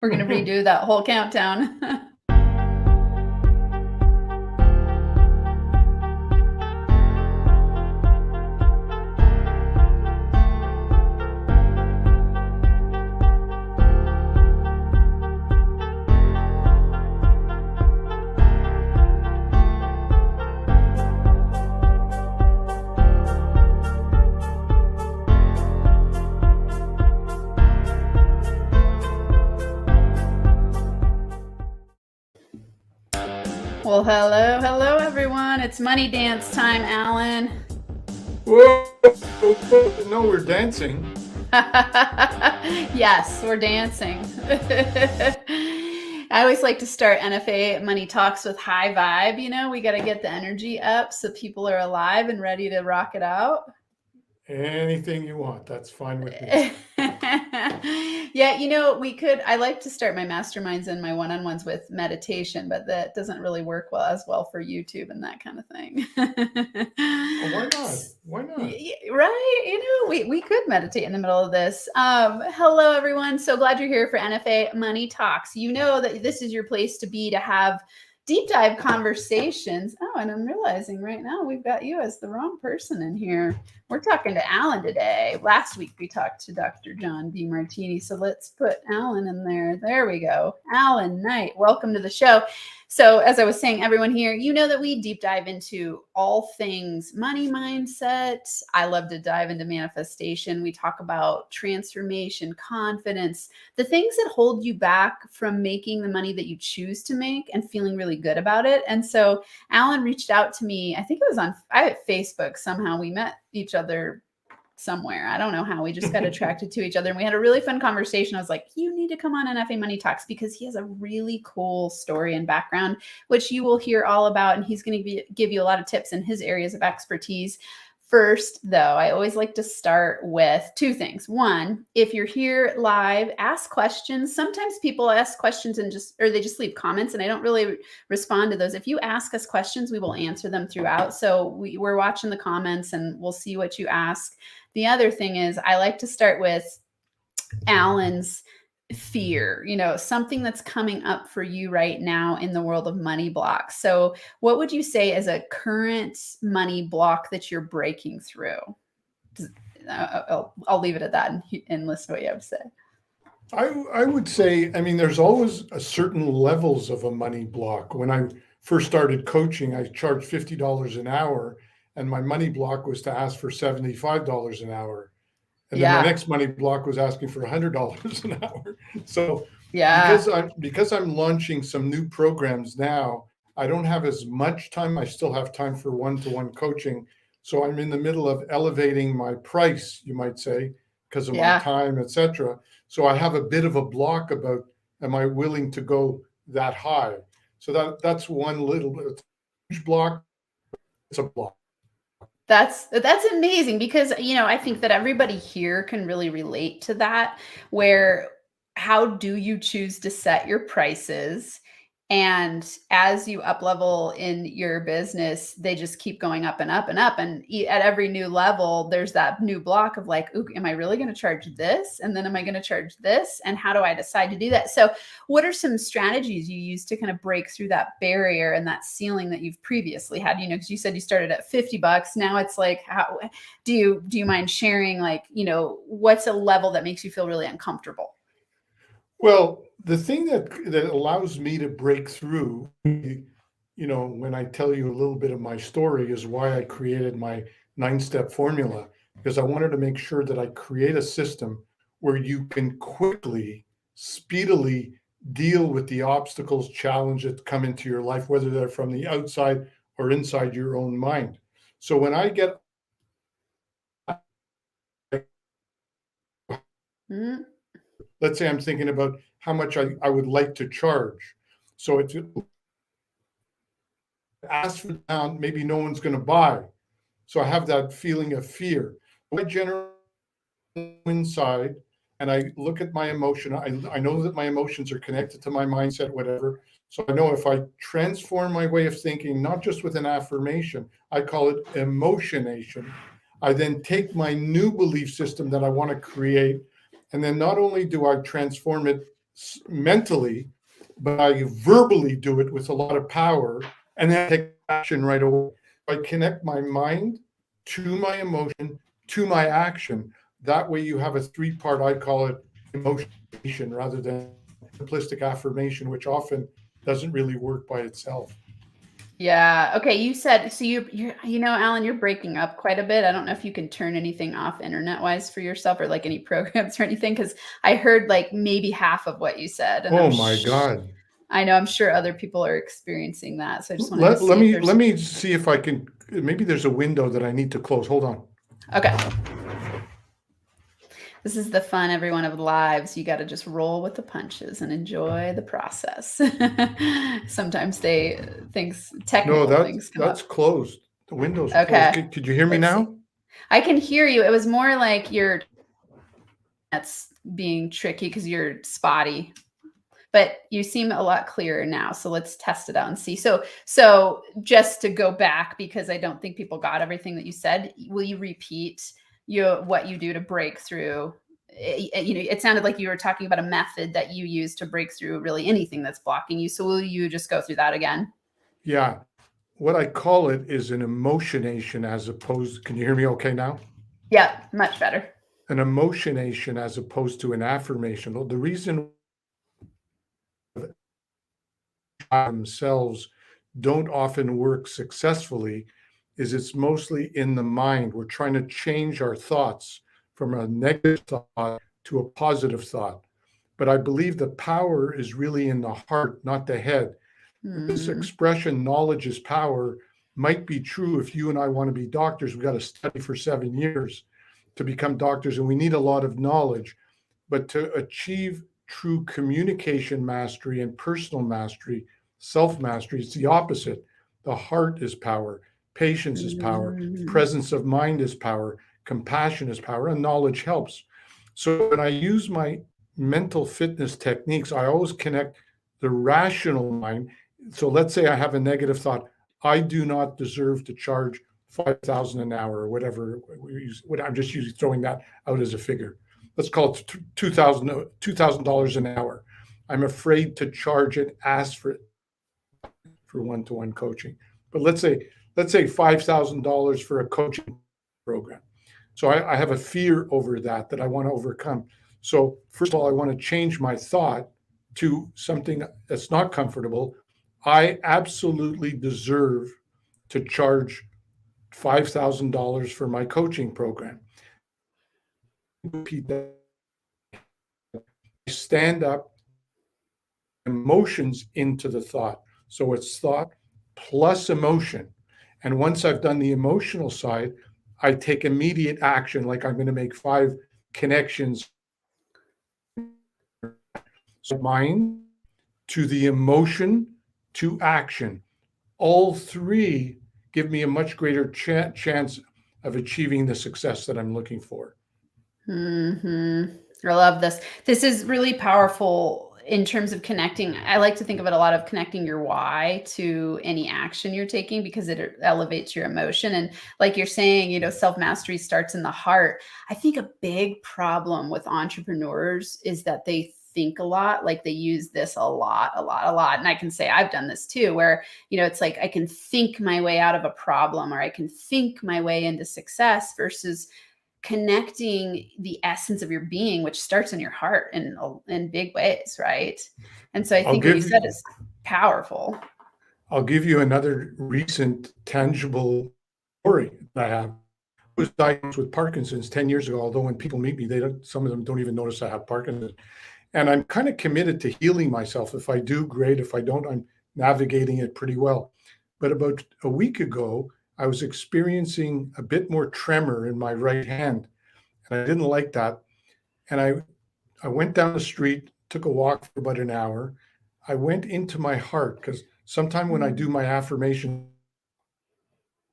We're going to redo that whole countdown. Well, hello, everyone. It's money dance time, Allan. Whoa, no, we're dancing. Yes, we're dancing. I always like to start NFA Money Talks with high vibe. We got to get the energy up so people are alive and ready to rock it out. Anything you want, that's fine with me. Yeah, I like to start my masterminds and my one-on-ones with meditation, but that doesn't really work as well for YouTube and that kind of thing. Oh, why not? Why not? Right? We could meditate in the middle of this. Hello, everyone. So glad you're here for NFA Money Talks. You know that this is your place to be to have deep dive conversations. Oh, and I'm realizing right now we've got you as the wrong person in here. We're talking to Allan today. Last week we talked to Dr. John D. Martini. So let's put Allan in there. There we go. Allan Knight, welcome to the show. So as I was saying, everyone here, you know that we deep dive into all things money mindset. I love to dive into manifestation. We talk about transformation, confidence, the things that hold you back from making the money that you choose to make and feeling really good about it. And so Allan reached out to me. I think it was on Facebook. Somehow we met each other somewhere. I don't know how. We just got attracted to each other and we had a really fun conversation. I was like, you need to come on NFA Money Talks because he has a really cool story and background, which you will hear all about. And he's going to give you a lot of tips in his areas of expertise. First, though, I always like to start with two things. One, if you're here live, ask questions. Sometimes people ask questions or they just leave comments and I don't really respond to those. If you ask us questions, we will answer them throughout. So we're watching the comments and we'll see what you ask. The other thing is I like to start with Allan's fear, something that's coming up for you right now in the world of money blocks. So what would you say is a current money block that you're breaking through? I'll leave it at that and listen to what you have to say. I would say, there's always a certain levels of a money block. When I first started coaching, I charged $50 an hour and my money block was to ask for $75 an hour. And then the next money block was asking for $100 an hour. So because I'm launching some new programs now, I don't have as much time. I still have time for one-to-one coaching. So I'm in the middle of elevating my price, you might say, because of my time, etc. So I have a bit of a block about, am I willing to go that high? So that's one little huge block. It's a block. That's amazing because, I think that everybody here can really relate to that, where how do you choose to set your prices? And as you up level in your business, they just keep going up and up and up. And at every new level, there's that new block of like, ooh, am I really going to charge this? And then am I going to charge this? And how do I decide to do that? So what are some strategies you use to kind of break through that barrier and that ceiling that you've previously had? Because you said you started at $50. Now it's like, how do you mind sharing, like, what's a level that makes you feel really uncomfortable? Well, the thing that allows me to break through, when I tell you a little bit of my story, is why I created my 9-step formula, because I wanted to make sure that I create a system where you can quickly, speedily deal with the obstacles, challenges that come into your life, whether they're from the outside or inside your own mind. So when I get let's say I'm thinking about how much I would like to charge. So it's ask for down, maybe no one's going to buy. So I have that feeling of fear. I generate inside and I look at my emotion. I know that my emotions are connected to my mindset, whatever. So I know if I transform my way of thinking, not just with an affirmation, I call it emotionation. I then take my new belief system that I want to create. And then not only do I transform it mentally, but I verbally do it with a lot of power and then take action right away. I connect my mind to my emotion, to my action. That way you have a three-part, I call it emotionation, rather than simplistic affirmation, which often doesn't really work by itself. Yeah. Okay. You said so. Alan, you're breaking up quite a bit. I don't know if you can turn anything off internet-wise for yourself, or like any programs or anything, because I heard like maybe half of what you said. And Oh my God! I know. I'm sure other people are experiencing that. So I just wanted to Let see me if let me see if I can. Maybe there's a window that I need to close. Hold on. Okay. This is the fun, everyone, of lives. You got to just roll with the punches and enjoy the process. Sometimes technical things come that's up. closed. The window's Okay. closed. Could you hear me Let's now? see. I can hear you. It was more like that's being tricky because you're spotty, but you seem a lot clearer now. So let's test it out and see. So just to go back, because I don't think people got everything that you said, will you repeat what you do to break through? It sounded like you were talking about a method that you use to break through really anything that's blocking you. So will you just go through that again? Yeah. What I call it is an emotionation as opposed, can you hear me okay now? Yeah, much better. An emotionation as opposed to an affirmation. The reason themselves don't often work successfully is it's mostly in the mind. We're trying to change our thoughts from a negative thought to a positive thought. But I believe the power is really in the heart, not the head. This expression, knowledge is power, might be true if you and I want to be doctors. We got to study for 7 years to become doctors, and we need a lot of knowledge. But to achieve true communication mastery and personal mastery, self-mastery, it's the opposite. The heart is power, patience is power, presence of mind is power, compassion is power, and knowledge helps. So when I use my mental fitness techniques, I always connect the rational mind. So let's say I have a negative thought. I do not deserve to charge 5,000 an hour or whatever. I'm just usually throwing that out as a figure. Let's call it $2,000 an hour. I'm afraid to charge and ask for one-to-one coaching. But let's say $5,000 for a coaching program. So I have a fear over that I want to overcome. So first of all, I want to change my thought to something that's not comfortable. I absolutely deserve to charge $5,000 for my coaching program. Repeat that. Stand up, emotions into the thought. So it's thought plus emotion. And once I've done the emotional side, I take immediate action, like I'm going to make 5 connections. So mind to the emotion to action. All 3 give me a much greater chance of achieving the success that I'm looking for. I love this. This is really powerful in terms of connecting. I like to think of it a lot of connecting your why to any action you're taking, because it elevates your emotion. And like you're saying, self-mastery starts in the heart. I think a big problem with entrepreneurs is that they think a lot, like they use this a lot. And I can say I've done this too, where, it's like I can think my way out of a problem, or I can think my way into success, versus connecting the essence of your being, which starts in your heart in big ways, right? And so I think what you said is powerful. I'll give you another recent tangible story that I have. I was diagnosed with Parkinson's 10 years ago, although when people meet me, some of them don't even notice I have Parkinson's. And I'm kind of committed to healing myself. If I do, great. If I don't, I'm navigating it pretty well. But about a week ago, I was experiencing a bit more tremor in my right hand, and I didn't like that. And I went down the street, took a walk for about an hour. I went into my heart, because sometime when I do my affirmation,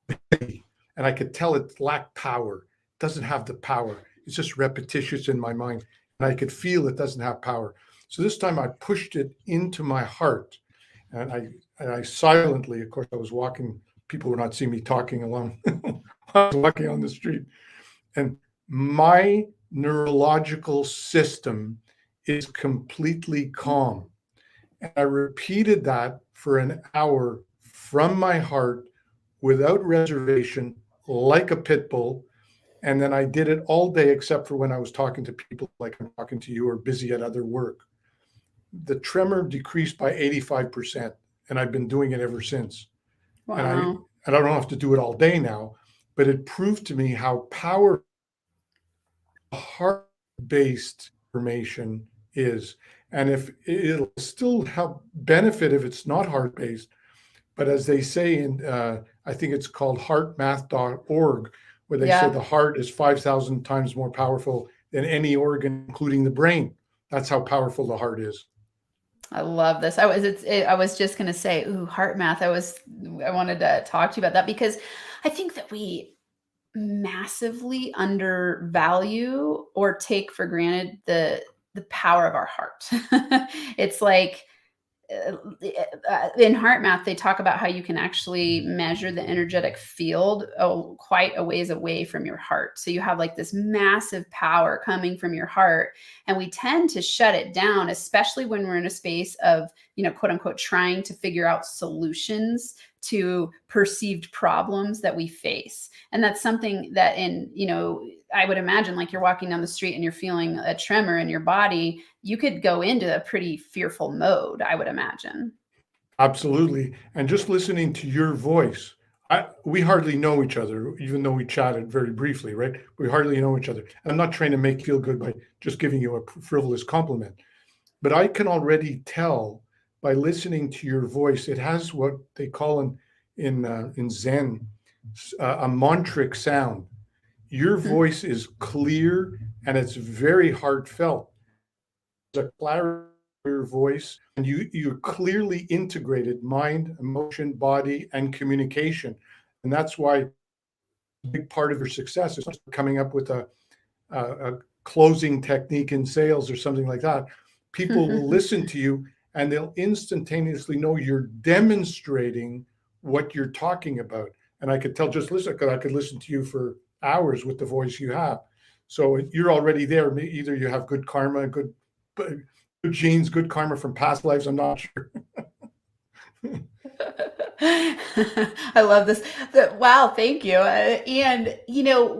and I could tell it lacked power. It doesn't have the power. It's just repetitious in my mind, and I could feel it doesn't have power. So this time I pushed it into my heart, and I silently, of course, I was walking. People were not seeing me talking along. I was walking on the street, and my neurological system is completely calm. And I repeated that for an hour from my heart without reservation, like a pit bull. And then I did it all day, except for when I was talking to people like I'm talking to you or busy at other work. The tremor decreased by 85%. And I've been doing it ever since. Wow. And I don't have to do it all day now, but it proved to me how powerful heart-based information is. And if it'll still help benefit if it's not heart-based, but as they say in, I think it's called heartmath.org, where they say Yeah. the heart is 5,000 times more powerful than any organ, including the brain. That's how powerful the heart is. I love this. I was just going to say, ooh, heart math. I wanted to talk to you about that because I think that we massively undervalue or take for granted the power of our heart. It's like in heart math, they talk about how you can actually measure the energetic field quite a ways away from your heart. So you have like this massive power coming from your heart, and we tend to shut it down, especially when we're in a space of, quote unquote, trying to figure out solutions to perceived problems that we face. And that's something that I would imagine, like, you're walking down the street and you're feeling a tremor in your body, you could go into a pretty fearful mode, I would imagine. Absolutely. And just listening to your voice, we hardly know each other, even though we chatted very briefly, right? We hardly know each other. And I'm not trying to make you feel good by just giving you a frivolous compliment, but I can already tell by listening to your voice. It has what they call in Zen a mantric sound. Your voice is clear and it's very heartfelt. There's a clarity in your voice, and you clearly integrated mind, emotion, body, and communication. And that's why a big part of your success is coming up with a closing technique in sales or something like that. People will listen to you and they'll instantaneously know you're demonstrating what you're talking about. And I could tell, just listen, because I could listen to you for hours with the voice you have. So you're already there. Either you have good karma, good genes, good karma from past lives. I'm not sure. I love this. Wow, thank you. And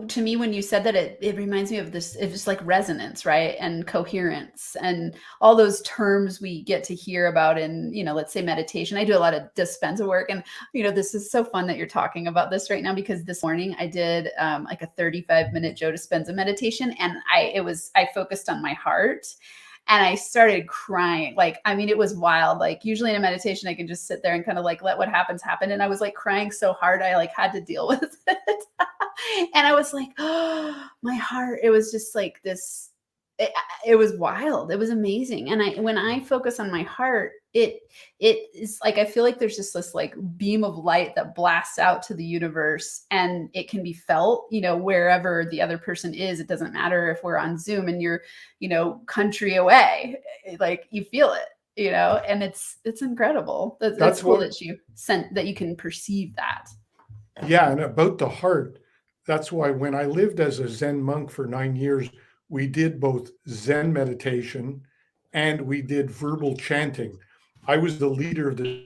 to me, when you said that, it reminds me of this. It's just like resonance, right, and coherence, and all those terms we get to hear about in, let's say, meditation. I do a lot of Dispenza work, and this is so fun that you're talking about this right now, because this morning I did like a 35-minute Joe Dispenza meditation, and I focused on my heart. And I started crying. Like, I mean, it was wild. Like, usually in a meditation, I can just sit there and kind of like let what happens happen. And I was like crying so hard, I like had to deal with it. And I was like, oh, my heart. It was just like this. It was wild. It was amazing. And when I focus on my heart, it is like, I feel like there's just this like beam of light that blasts out to the universe, and it can be felt, wherever the other person is. It doesn't matter if we're on Zoom and you're, country away, like you feel it, and it's incredible. That's cool that you can perceive that. Yeah. And about the heart, that's why when I lived as a Zen monk for 9 years, we did both Zen meditation and we did verbal chanting. I was the leader of the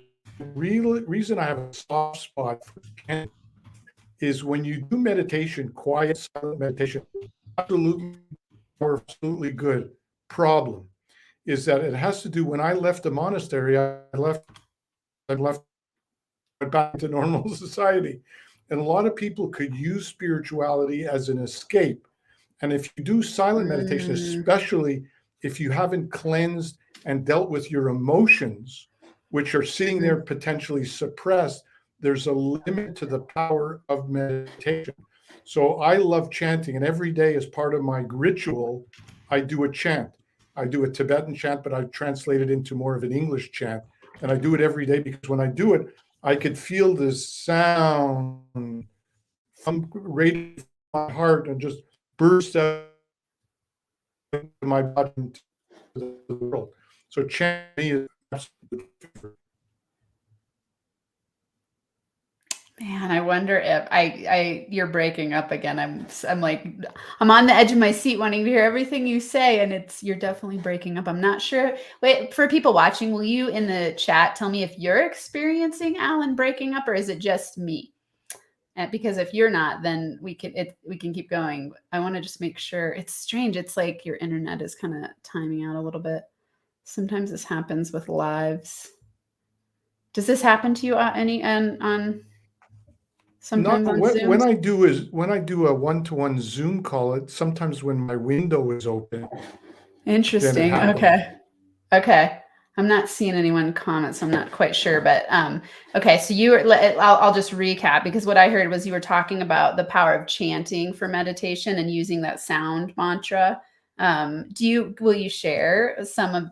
real reason I have a soft spot for chanting is when you do meditation, quiet, silent meditation, absolutely good. Problem is that it has to do, when I left the monastery, I left back to normal society. And a lot of people could use spirituality as an escape. And if you do silent meditation, especially if you haven't cleansed and dealt with your emotions, which are sitting there potentially suppressed, there's a limit to the power of meditation. So I love chanting, and every day as part of my ritual, I do a chant. I do a Tibetan chant, but I've translated into more of an English chant. And I do it every day because when I do it, I could feel this sound from right from my heart and just burst out of my body into the world. So chanting is absolutely favorite. Man, I wonder if you're breaking up again. I'm like, I'm on the edge of my seat wanting to hear everything you say, and you're definitely breaking up. I'm not sure. Wait, for people watching, will you in the chat tell me if you're experiencing Allan breaking up, or is it just me? Because if you're not, then we can keep going. I want to just make sure. It's strange. It's like your internet is kind of timing out a little bit. Sometimes this happens with lives. Does this happen to you on Not sometimes on when Zooms? I do a one-to-one Zoom call, sometimes when my window is open, then it Interesting. happens. Okay. I'm not seeing anyone comment, so I'm not quite sure. But okay, so I'll just recap, because what I heard was you were talking about the power of chanting for meditation and using that sound mantra. Will you share some of?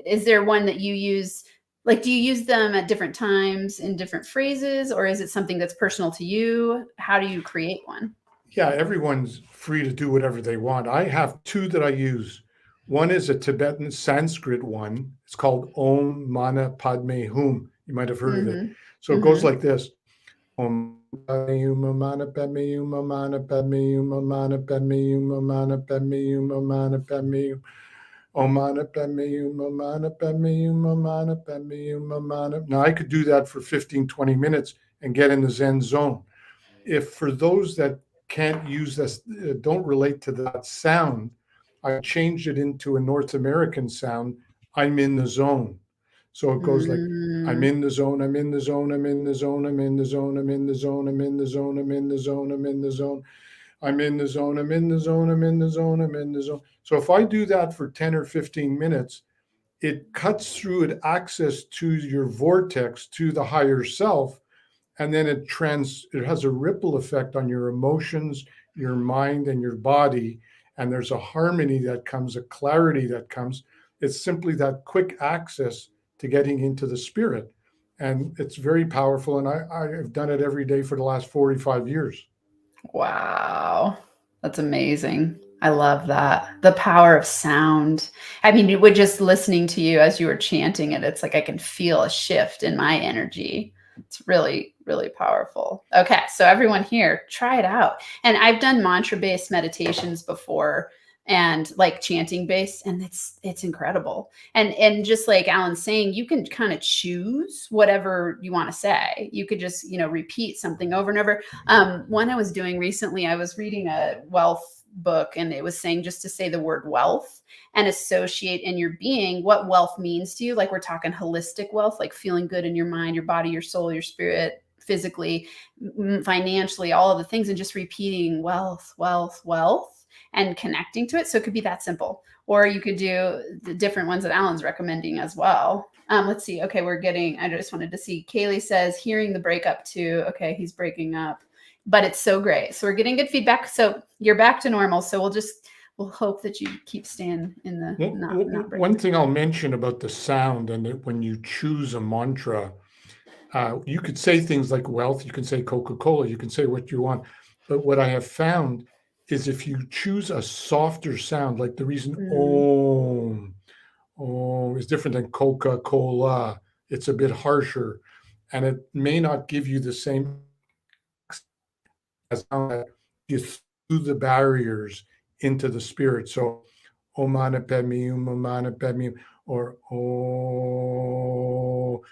Is there one that you use? Like, do you use them at different times in different phrases, or is it something that's personal to you? How do you create one? Yeah, everyone's free to do whatever they want. I have two that I use. One is a Tibetan Sanskrit one. It's called Om Mani Padme Hum. You might have heard of it. Mm-hmm. So it goes Mm-hmm. like this. Om Mani Padme Hum, Mani Padme Hum, Mani Padme Hum, Mani Padme Hum, Mani Padme Hum. Om Mani Padme Hum, Mani Padme Hum, Mani Padme Hum, Mani. Now I could do that for 15, 20 minutes and get in the Zen zone. If for those that can't use this, don't relate to that sound, I changed it into a North American sound. I'm in the zone. So it goes like, I'm Mm, in the zone, I'm in the zone, I'm in the zone, I'm in the zone, I'm in the zone, I'm in the zone, I'm in the zone, I'm in the zone, I'm in the zone, I'm in the zone, I'm in the zone, I'm in the zone. So if I do that for 10 or 15 minutes, it cuts through it access to your vortex, to the higher self, and then it has a ripple effect on your emotions, your mind, and your body, and there's a harmony that comes, a clarity that comes. It's simply that quick access to getting into the spirit, and it's very powerful, and I've done it every day for the last 45 years. wow. That's amazing. I love that. The power of sound. I mean, we're just listening to you as you were chanting it. It's like I can feel a shift in my energy. It's really, really powerful. Okay, so everyone here, try it out. And I've done mantra-based meditations before, and like chanting based, and it's incredible. And just like Allan's saying, you can kind of choose whatever you want to say. You could just, repeat something over and over. One I was doing recently, I was reading a wealth book, and it was saying just to say the word wealth and associate in your being what wealth means to you. Like, we're talking holistic wealth, like feeling good in your mind, your body, your soul, your spirit, physically, financially, all of the things, and just repeating wealth, wealth, wealth, and connecting to it. So it could be that simple. Or you could do the different ones that Allan's recommending as well. Let's see. Okay, I just wanted to see. Kaylee says, hearing the breakup too. Okay, he's breaking up, but it's so great. So we're getting good feedback. So you're back to normal. So we'll hope that you keep staying in the not breaking. One thing I'll mention about the sound, and that when you choose a mantra, you could say things like wealth, you can say Coca-Cola, you can say what you want. But what I have found is if you choose a softer sound, like the reason Om is different than Coca-Cola, it's a bit harsher, and it may not give you the same as you through the barriers into the spirit. So Om Mani Padme Hum, Om Mani Padme Hum, or Oh,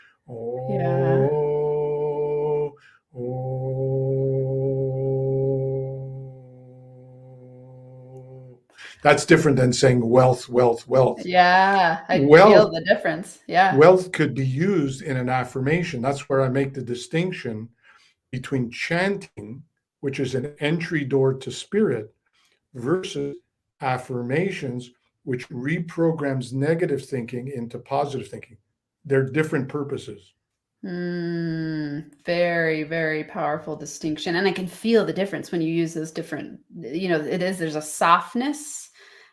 Yeah. Oh, Oh. That's different than saying wealth, wealth, wealth. Yeah. I feel Wealth, the difference. Yeah. wealth could be used in an affirmation. That's where I make the distinction between chanting, which is an entry door to spirit, versus affirmations, which reprograms negative thinking into positive thinking. They're different purposes. Very, very powerful distinction. And I can feel the difference when you use those different, there's a softness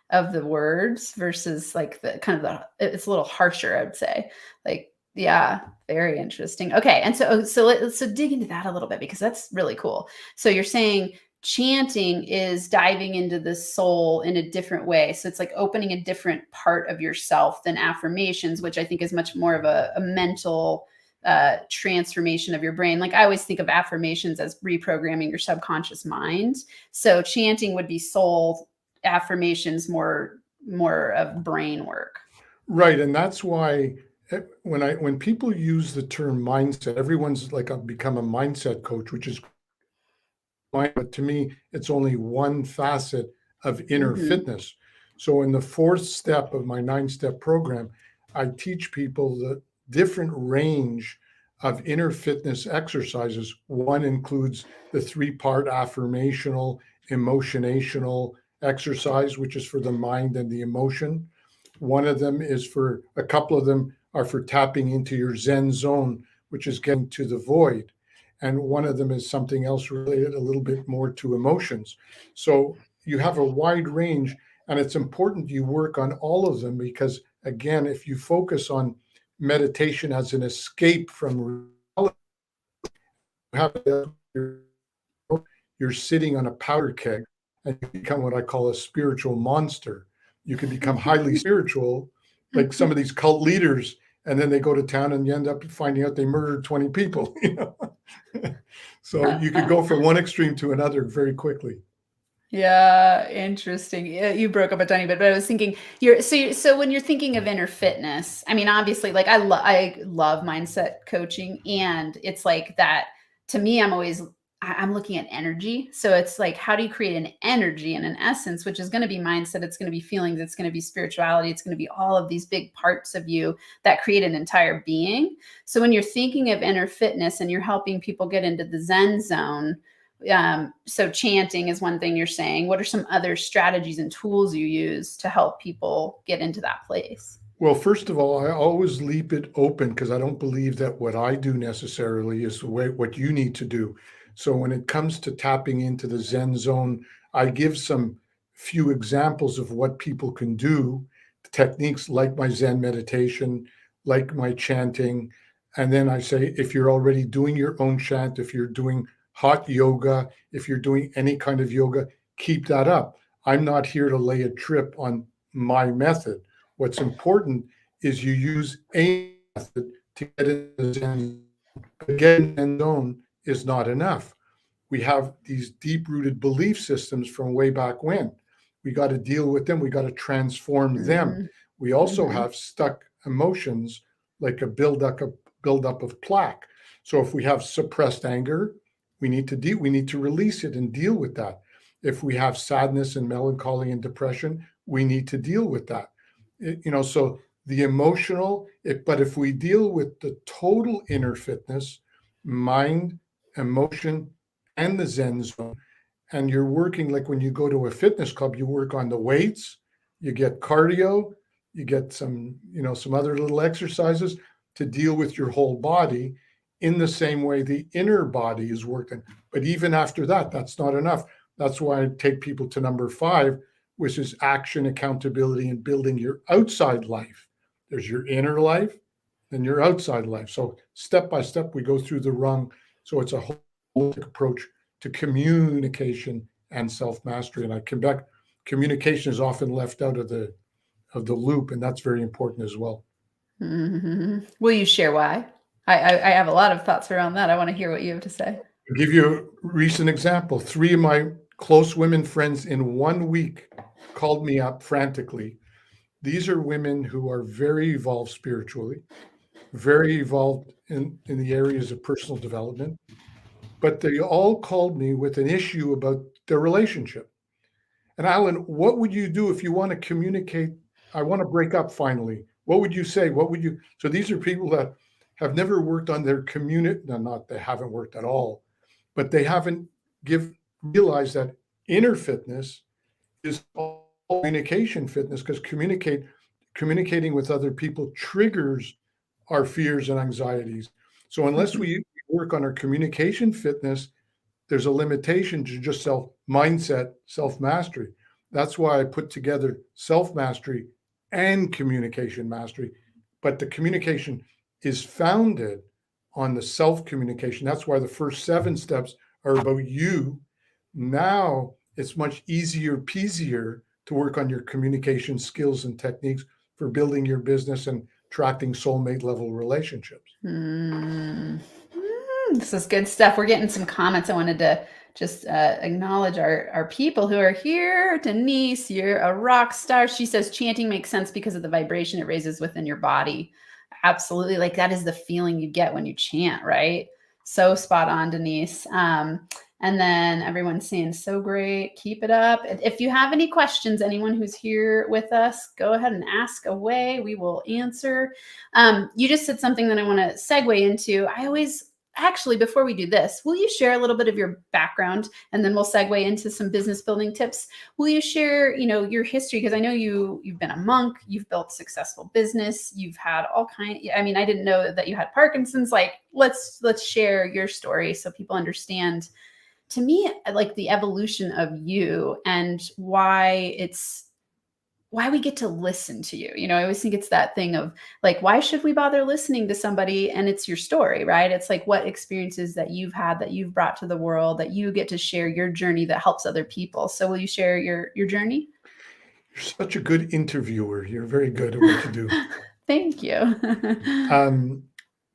of the words versus like the kind of it's a little harsher, I would say. Like, yeah, very interesting. Okay. And let's dig into that a little bit, because that's really cool. So you're saying chanting is diving into the soul in a different way. So it's like opening a different part of yourself than affirmations, which I think is much more of a mental transformation of your brain. Like I always think of affirmations as reprogramming your subconscious mind. So chanting would be soul, affirmations more of brain work. Right. And that's why when people use the term mindset, everyone's like, I've become a mindset coach, which is fine, but to me, it's only one facet of inner fitness. So in the fourth step of my 9-step program, I teach people the different range of inner fitness exercises. One includes the 3-part affirmational, emotionational exercise, which is for the mind and the emotion. One of them is a couple of them are for tapping into your Zen zone, which is getting to the void. And one of them is something else related a little bit more to emotions. So you have a wide range, and it's important you work on all of them because, again, if you focus on meditation as an escape from reality, you're sitting on a powder keg and you become what I call a spiritual monster. You can become highly spiritual, like some of these cult leaders, and then they go to town and you end up finding out they murdered 20 people. So you could go from one extreme to another very quickly. Yeah, interesting. You broke up a tiny bit, but I was thinking so when you're thinking of inner fitness, I mean, obviously, like I love mindset coaching, and it's like that to me. I'm looking at energy. So it's like, how do you create an energy and an essence, which is going to be mindset, it's going to be feelings, it's going to be spirituality, it's going to be all of these big parts of you that create an entire being. So when you're thinking of inner fitness and you're helping people get into the Zen zone, so chanting is one thing you're saying. What are some other strategies and tools you use to help people get into that place? Well, first of all, I always leave it open because I don't believe that what I do necessarily is the way what you need to do. So when it comes to tapping into the Zen zone, I give some few examples of what people can do, techniques like my Zen meditation, like my chanting. And then I say, if you're already doing your own chant, if you're doing hot yoga, if you're doing any kind of yoga, keep that up. I'm not here to lay a trip on my method. What's important is you use a method to get into the Zen zone. But getting Zen zone is not enough. We have these deep-rooted belief systems from way back when. We got to deal with them. We got to transform them. We also have stuck emotions like a buildup of plaque. So if we have suppressed anger, we need to release it and deal with that. If we have sadness and melancholy and depression, we need to deal with that. So the emotional, but if we deal with the total inner fitness, mind, emotion, and the Zen zone, and you're working like when you go to a fitness club, you work on the weights, you get cardio, you get some other little exercises to deal with your whole body in the same way the inner body is working. But even after that, that's not enough. That's why I take people to number 5, which is action, accountability, and building your outside life. There's your inner life and your outside life. So step by step, we go through the rung. So it's a holistic approach to communication and self-mastery. And I come back, communication is often left out of the loop, and that's very important as well. Will you share why? I have a lot of thoughts around that. I want to hear what you have to say. I'll give you a recent example. 3 of my close women friends in 1 week called me up frantically. These are women who are very evolved spiritually, very evolved in the areas of personal development, but they all called me with an issue about their relationship. And Allan, what would you do if you want to communicate? I want to break up finally. What would you say? So these are people that have never worked on their community. No, not they haven't worked at all, but they haven't realized that inner fitness is all communication fitness, because communicating with other people triggers our fears and anxieties. So unless we work on our communication fitness, there's a limitation to just mindset, self-mastery. That's why I put together self-mastery and communication mastery. But the communication is founded on the self-communication. That's why the first 7 steps are about you. Now it's much easier peasier to work on your communication skills and techniques for building your business and attracting soulmate level relationships. This is good stuff. We're getting some comments. I wanted to just acknowledge our people who are here. Denise, you're a rock star. She says chanting makes sense because of the vibration it raises within your body. Absolutely. Like that is the feeling you get when you chant, right? So spot on, Denise. And then everyone's saying, so great. Keep it up. If you have any questions, anyone who's here with us, go ahead and ask away. We will answer. You just said something that I want to segue into. Actually, before we do this, will you share a little bit of your background and then we'll segue into some business building tips? Will you share, your history? Because I know you've been a monk, you've built successful business, you've had all kinds. I mean, I didn't know that you had Parkinson's. Like, let's share your story so people understand. To me, like the evolution of you and why we get to listen to you. I always think it's that thing of like, why should we bother listening to somebody? And it's your story, right? It's like what experiences that you've had, that you've brought to the world, that you get to share your journey that helps other people. So will you share your journey? You're such a good interviewer. You're very good at what you do. Thank you.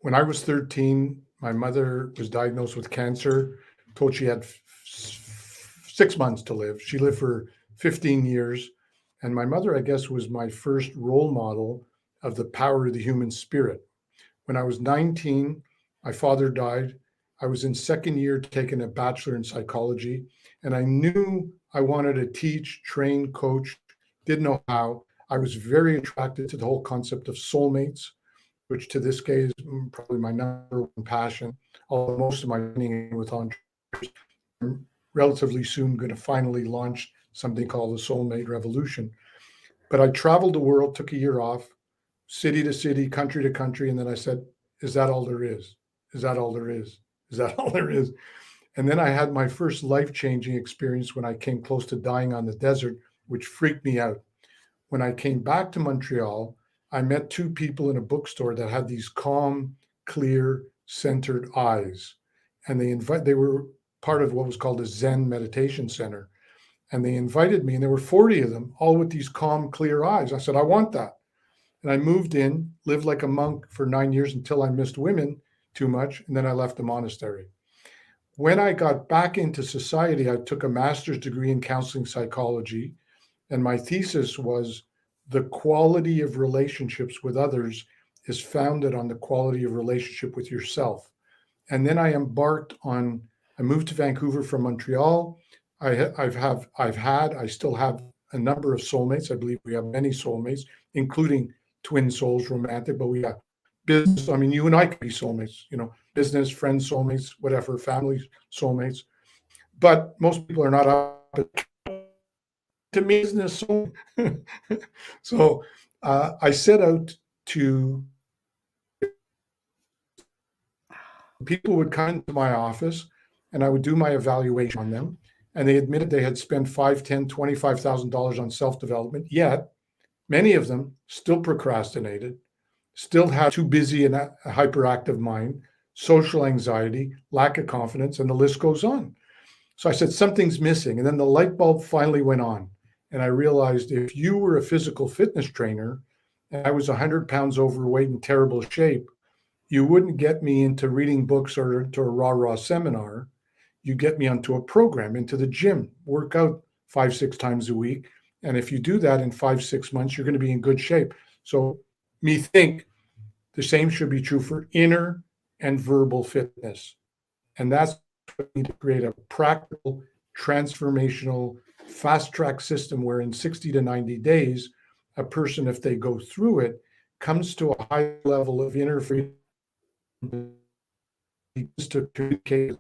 When I was 13, my mother was diagnosed with cancer, told she had 6 months to live. She lived for 15 years. And my mother, I guess, was my first role model of the power of the human spirit. When I was 19, my father died. I was in second year taking a bachelor in psychology, and I knew I wanted to teach, train, coach, didn't know how. I was very attracted to the whole concept of soulmates, which to this day is probably my number one passion. Although most of my training with entrepreneurs, I'm relatively soon going to finally launch something called the Soulmate Revolution. But I traveled the world, took a year off, city to city, country to country. And then I said, is that all there is? Is that all there is? Is that all there is? And then I had my first life-changing experience when I came close to dying on the desert, which freaked me out. When I came back to Montreal, I met two people in a bookstore that had these calm, clear, centered eyes. And they were part of what was called a Zen meditation center. And they invited me, and there were 40 of them, all with these calm, clear eyes. I said, I want that. And I moved in, lived like a monk for 9 years until I missed women too much. And then I left the monastery. When I got back into society, I took a master's degree in counseling psychology. And my thesis was the quality of relationships with others is founded on the quality of relationship with yourself. And then I moved to Vancouver from Montreal. I still have a number of soulmates. I believe we have many soulmates, including twin souls, romantic, but we have business. I mean, you and I could be soulmates, business, friends, soulmates, whatever, family soulmates. But most people are not up to me, business soul. So I set out to, people would come into my office and I would do my evaluation on them. And they admitted they had spent $5,000, $10,000, $25,000 on self-development, yet many of them still procrastinated, still had too busy and a hyperactive mind, social anxiety, lack of confidence, and the list goes on. So I said, something's missing. And then the light bulb finally went on. And I realized if you were a physical fitness trainer and I was 100 pounds overweight in terrible shape, you wouldn't get me into reading books or to a rah-rah seminar. You get me onto a program, into the gym, work out 5-6 times a week. And if you do that in 5-6 months, you're going to be in good shape. So me think the same should be true for inner and verbal fitness. And that's what we need to create, a practical, transformational, fast track system where in 60 to 90 days, a person, if they go through it, comes to a high level of inner freedom to communicate,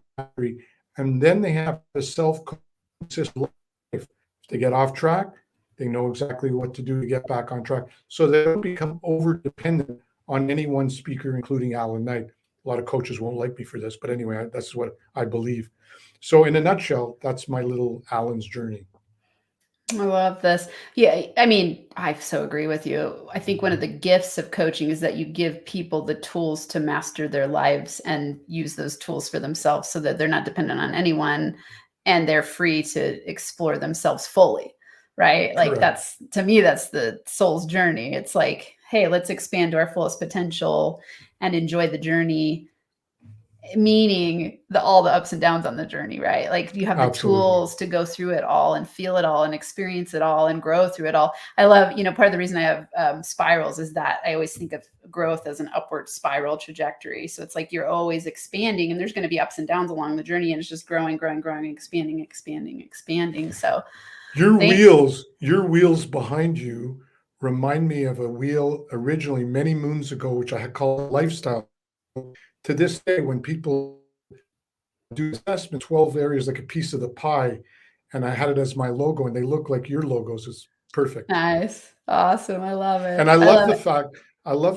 and then they have a self-conscious life. If they get off track, they know exactly what to do to get back on track, so they don't become over-dependent on any one speaker, including Allan Knight. A lot of coaches won't like me for this, but anyway, that's what I believe. So in a nutshell, that's my little Allan's journey. I love this. Yeah, I mean, I so agree with you. I think one of the gifts of coaching is that you give people the tools to master their lives and use those tools for themselves so that they're not dependent on anyone and they're free to explore themselves fully, right? Like Correct. that's, to me, that's the soul's journey. It's like, hey, let's expand to our fullest potential and enjoy the journey, meaning all the ups and downs on the journey, right? Like you have the Absolutely. tools to go through it all and feel it all and experience it all and grow through it all. I love, part of the reason I have spirals is that I always think of growth as an upward spiral trajectory. So it's like you're always expanding, and there's going to be ups and downs along the journey, and it's just growing, expanding. So your wheels behind you remind me of a wheel originally many moons ago, which I had called lifestyle. To this day, when people do assessment, 12 areas like a piece of the pie, and I had it as my logo, and they look like your logos. Is perfect. Nice. Awesome. I love it. And I love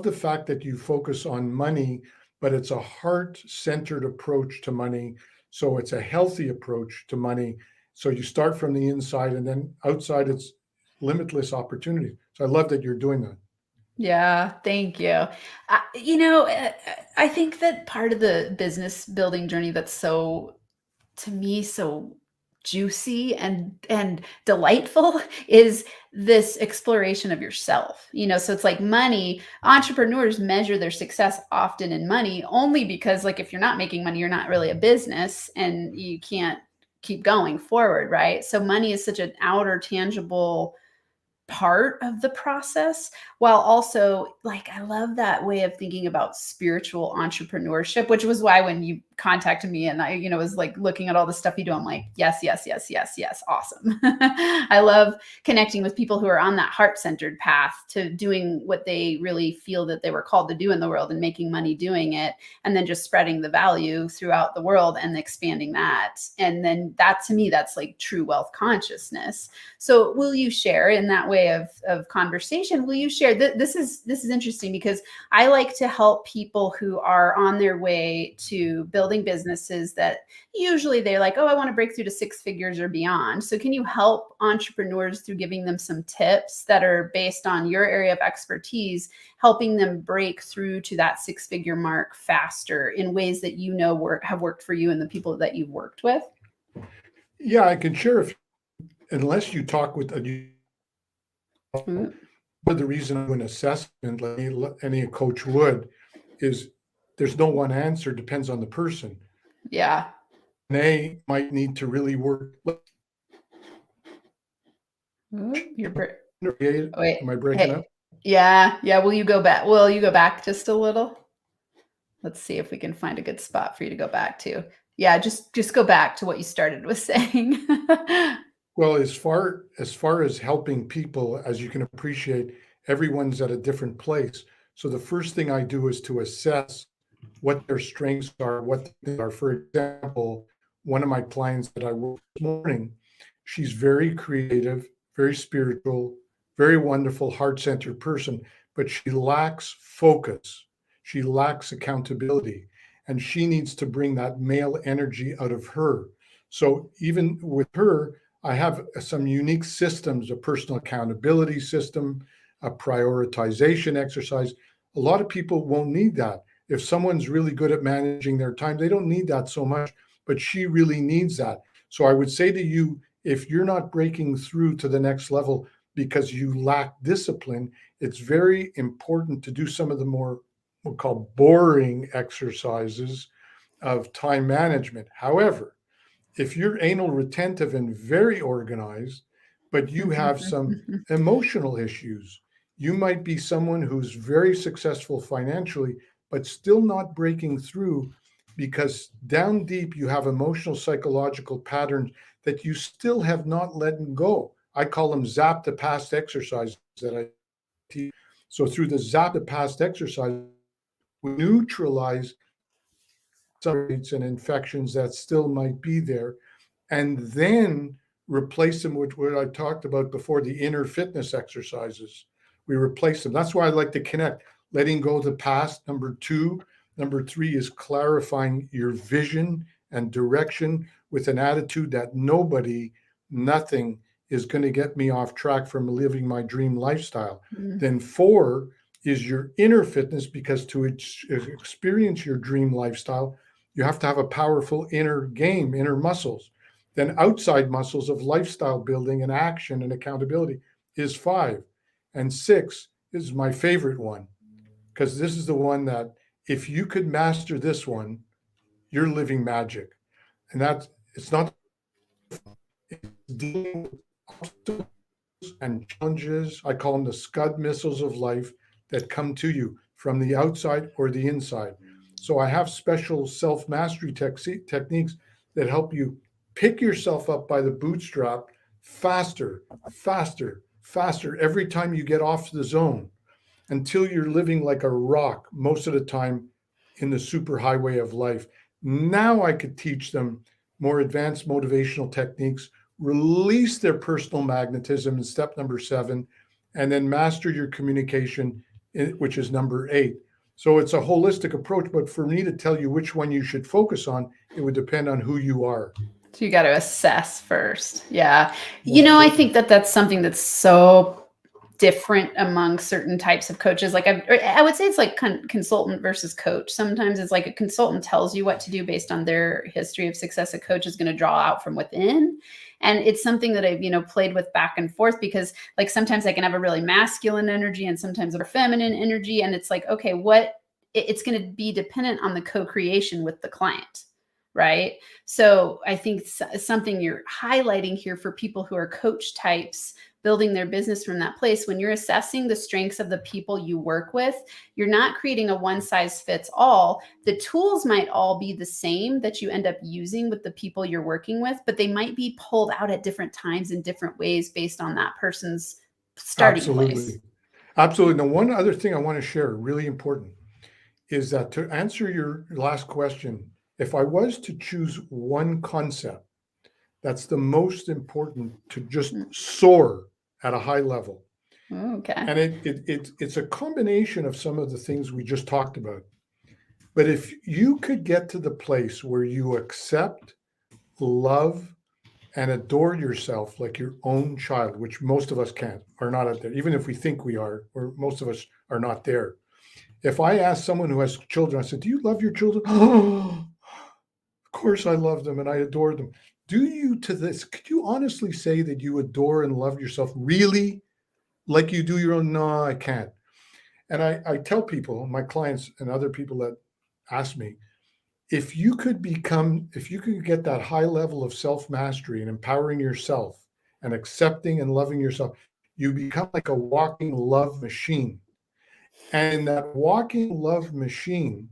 the fact that you focus on money, but it's a heart-centered approach to money. So it's a healthy approach to money. So you start from the inside, and then outside it's limitless opportunity. So I love that you're doing that. Yeah, thank you. I think that part of the business building journey that's so, to me, so juicy and delightful is this exploration of yourself. So it's like money. Entrepreneurs measure their success often in money only because, like, if you're not making money, you're not really a business and you can't keep going forward, right? So money is such an outer tangible part of the process, while also, like, I love that way of thinking about spiritual entrepreneurship, which was why when you contacted me and I was like looking at all the stuff you do, I'm like, yes, awesome. I love connecting with people who are on that heart-centered path to doing what they really feel that they were called to do in the world and making money doing it, and then just spreading the value throughout the world and expanding that. And then that, to me, that's like true wealth consciousness. So will you share in that way of conversation? Will you share this is interesting, because I like to help people who are on their way to building businesses that usually they're like, oh, I want to break through to 6 figures or beyond. So can you help entrepreneurs through giving them some tips that are based on your area of expertise, helping them break through to that 6-figure mark faster in ways that have worked for you and the people that you've worked with? Yeah, I can share unless you talk with but the reason I do an assessment, like any coach would, is there's no one answer, depends on the person. Yeah. They might need to really work. Wait, am I breaking up? Yeah. Will you go back just a little? Let's see if we can find a good spot for you to go back to. Yeah, just go back to what you started with saying. Well, as far as helping people, as you can appreciate, everyone's at a different place. So the first thing I do is to assess what their strengths are, what they are. For example, one of my clients that I worked this morning, she's very creative, very spiritual, very wonderful, heart-centered person, but she lacks focus. She lacks accountability, and she needs to bring that male energy out of her. So even with her, I have some unique systems, a personal accountability system, a prioritization exercise. A lot of people won't need that. If someone's really good at managing their time, they don't need that so much, but she really needs that. So I would say to you, if you're not breaking through to the next level because you lack discipline, it's very important to do some of the more, we'll call, boring exercises of time management. However, if you're anal retentive and very organized, but you have some emotional issues, you might be someone who's very successful financially, but still not breaking through because down deep you have emotional, psychological patterns that you still have not let go. I call them zap the past exercises that I teach. So through the zap the past exercise, we neutralize some rates and infections that still might be there, and then replace them with what I talked about before, the inner fitness exercises. We replace them. That's why I like to connect, letting go of the past, number 2. Number 3 is clarifying your vision and direction with an attitude that nothing is going to get me off track from living my dream lifestyle. Then 4 is your inner fitness, because to experience your dream lifestyle, you have to have a powerful inner game, inner muscles. Then outside muscles of lifestyle building and action and accountability is 5. And 6 is my favorite one, because this is the one that if you could master this one, you're living magic. And that's, it's not dealing with obstacles and challenges. I call them the Scud missiles of life that come to you from the outside or the inside. So I have special self mastery techniques that help you pick yourself up by the bootstrap faster, faster, faster every time you get off the zone, until you're living like a rock most of the time in the superhighway of life. Now I could teach them more advanced motivational techniques, release their personal magnetism in step number 7, and then master your communication, which is number 8. So it's a holistic approach, but for me to tell you which one you should focus on, it would depend on who you are. So you got to assess first. Yeah. You know, I think that that's something that's so different among certain types of coaches. Like I would say it's like consultant versus coach. Sometimes it's like a consultant tells you what to do based on their history of success. A coach is going to draw out from within. And it's something that I've, played with back and forth, because like sometimes I can have a really masculine energy and sometimes a feminine energy. And it's like, okay, it's going to be dependent on the co-creation with the client. Right. So I think something you're highlighting here for people who are coach types, building their business from that place, when you're assessing the strengths of the people you work with, you're not creating a one size fits all. The tools might all be the same that you end up using with the people you're working with, but they might be pulled out at different times in different ways based on that person's starting place. Absolutely. Now, one other thing I want to share, really important, is that to answer your last question, if I was to choose one concept that's the most important to just soar at a high level. Okay. And it's a combination of some of the things we just talked about. But if you could get to the place where you accept, love, and adore yourself like your own child, which most of us can't, are not out there, even if we think we are, or most of us are not there. If I ask someone who has children, I said, do you love your children? Oh, of course I love them and I adore them. Do you, to this, could you honestly say that you adore and love yourself really like you do your own? No, I can't. And I tell people, my clients and other people that ask me, if you could get that high level of self-mastery and empowering yourself and accepting and loving yourself, you become like a walking love machine. And in that walking love machine,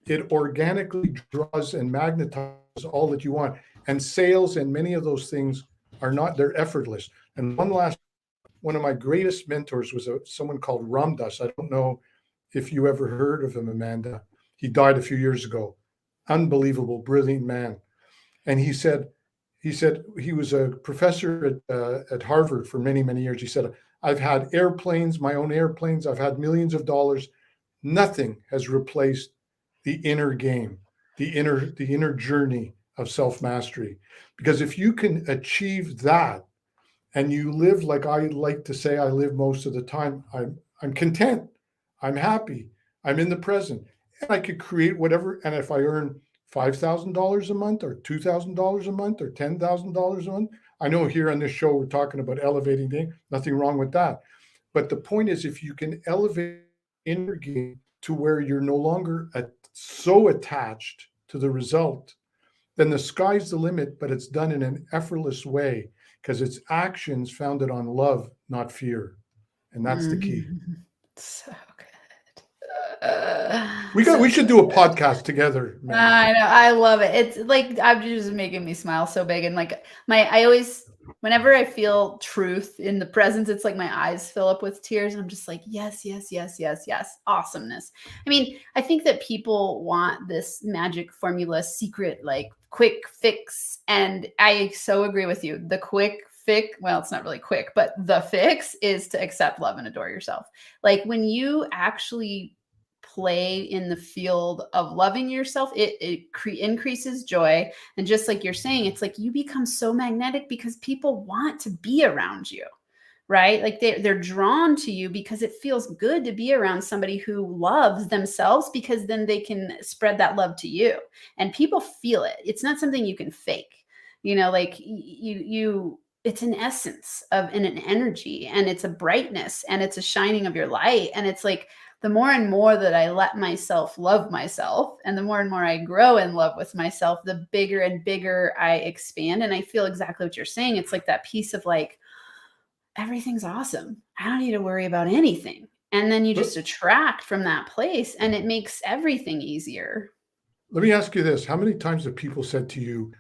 it organically draws and magnetizes all that you want. And sales and many of those things they're effortless. And one of my greatest mentors was someone called Ramdas. I don't know if you ever heard of him, Amanda. He died a few years ago. Unbelievable, brilliant man. And he said he was a professor at Harvard for many, many years. He said, I've had airplanes, my own airplanes. I've had millions of dollars. Nothing has replaced the inner game, the inner journey of self-mastery. Because if you can achieve that and you live like I like to say I live most of the time, I'm content, I'm happy, I'm in the present, and I could create whatever. And if I earn $5,000 a month or $2,000 a month or $10,000 a month, I know here on this show we're talking about elevating things, nothing wrong with that. But the point is, if you can elevate inner game to where you're no longer so attached to the result, then the sky's the limit, but it's done in an effortless way because it's actions founded on love, not fear. And that's the key. So good. We should do a podcast together, man. I know. I love it. It's like, I'm just making me smile so big. And like whenever I feel truth in the presence, it's like my eyes fill up with tears and I'm just like, yes, yes, yes, yes, yes. Awesomeness. I mean, I think that people want this magic formula, secret, like quick fix. And I so agree with you. The quick fix, well, it's not really quick, but the fix is to accept, love, and adore yourself. Like when you actually play in the field of loving yourself, it increases joy. And just like you're saying, it's like you become so magnetic because people want to be around you, right? Like they're drawn to you because it feels good to be around somebody who loves themselves, because then they can spread that love to you and people feel it. It's not something you can fake, like you it's an essence of and an energy, and it's a brightness, and it's a shining of your light. And it's like the more and more that I let myself love myself, and the more and more I grow in love with myself, the bigger and bigger I expand. And I feel exactly what you're saying. It's like that piece of like, everything's awesome. I don't need to worry about anything. And then you just attract from that place, and it makes everything easier. Let me ask you this. How many times have people said to you,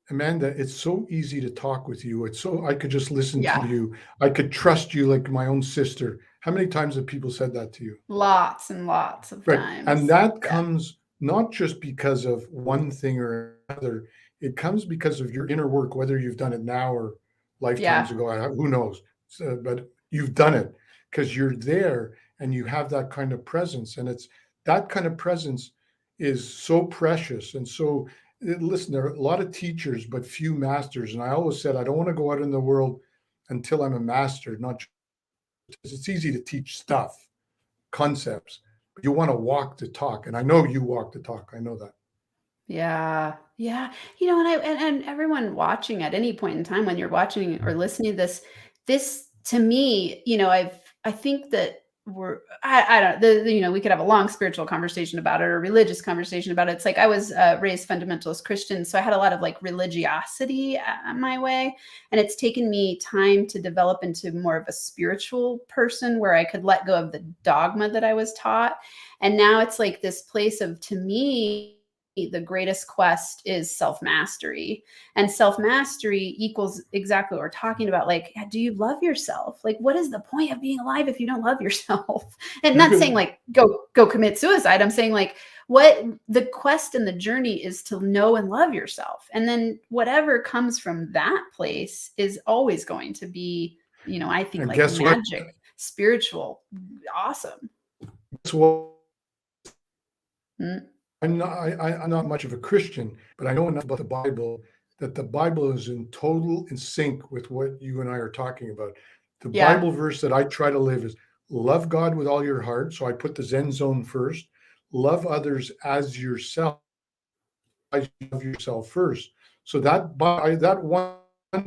Amanda, it's so easy to talk with you. It's so, I could just listen to Yeah. you. I could trust you like my own sister. How many times have people said that to you? Lots and lots of Right. times. And that Yeah. comes not just because of one thing or another, it comes because of your inner work, whether you've done it now or lifetimes ago, who knows? But you've done it because you're there and you have that kind of presence. And it's that kind of presence is so precious. And so, listen, there are a lot of teachers, but few masters. And I always said, I don't want to go out in the world until I'm a master, not just because it's easy to teach stuff, concepts. You want to walk the talk, and I know you walk the talk. I know that. Yeah. Yeah. You know, and everyone watching at any point in time when you're watching or listening to this to me, you know, I think that I don't you know, we could have a long spiritual conversation about it or religious conversation about it. It's like I was raised fundamentalist Christian, so I had a lot of like religiosity my way, and it's taken me time to develop into more of a spiritual person where I could let go of the dogma that I was taught. And now it's like this place of, to me, the greatest quest is self-mastery. And self-mastery equals exactly what we're talking about. Like, do you love yourself? Like, what is the point of being alive if you don't love yourself? And not saying like go commit suicide. I'm saying like, what the quest and the journey is to know and love yourself. And then whatever comes from that place is always going to be, you know, I think And like guess what? magic, spiritual, awesome. Guess what? Mm. I'm not much of a Christian, but I know enough about the Bible that the Bible is in total in sync with what you and I are talking about. The Yeah. Bible verse that I try to live is love God with all your heart. So I put the Zen Zone first. Love others as yourself. Love yourself first. So that one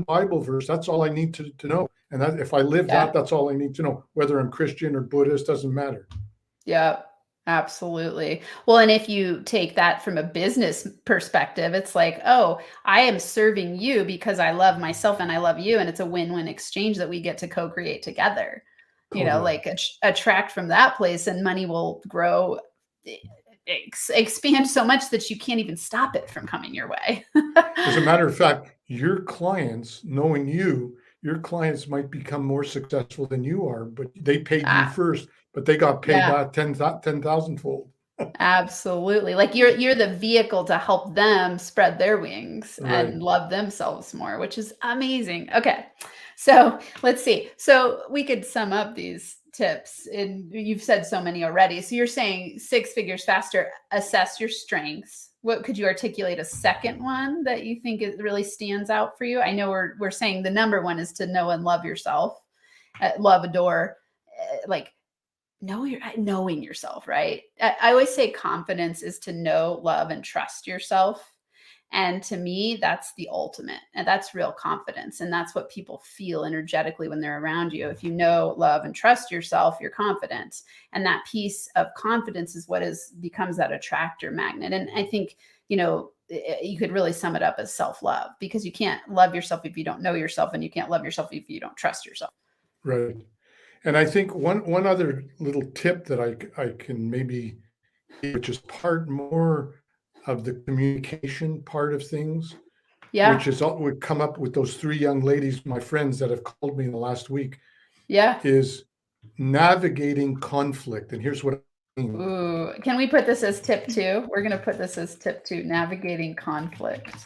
Bible verse, that's all I need to know. And that if I live Yeah. that's all I need to know. Whether I'm Christian or Buddhist, doesn't matter. Yeah, absolutely. Well, and if you take that from a business perspective, it's like, oh, I am serving you because I love myself and I love you. And it's a win-win exchange that we get to co-create together. You know, Totally. like attract from that place, and money will grow, expand so much that you can't even stop it from coming your way. As a matter of fact, your clients, knowing you, your clients might become more successful than you are, but they paid you Ah, first, but they got paid yeah. that 10,000 fold. Absolutely. Like you're the vehicle to help them spread their wings Right. and love themselves more, which is amazing. Okay. So, let's see. So, we could sum up these tips, and you've said so many already. So, you're saying 6 figures faster, assess your strengths. What could you articulate a second one that you think it really stands out for you? I know we're saying the number one is to know and love yourself. Love, adore, like knowing yourself, right? I always say confidence is to know, love, and trust yourself. And to me, that's the ultimate. And that's real confidence. And that's what people feel energetically when they're around you. If you know, love, and trust yourself, you're confident. And that piece of confidence is what becomes that attractor magnet. And I think, you know, you could really sum it up as self-love, because you can't love yourself if you don't know yourself, and you can't love yourself if you don't trust yourself. Right. And I think one other little tip that I can maybe, which is part more of the communication part of things, Yeah. which is would come up with those 3 young ladies, my friends that have called me in the last week, Yeah. is navigating conflict. And here's what I mean. Ooh, can we put this as tip 2? We're going to put this as tip 2, navigating conflict.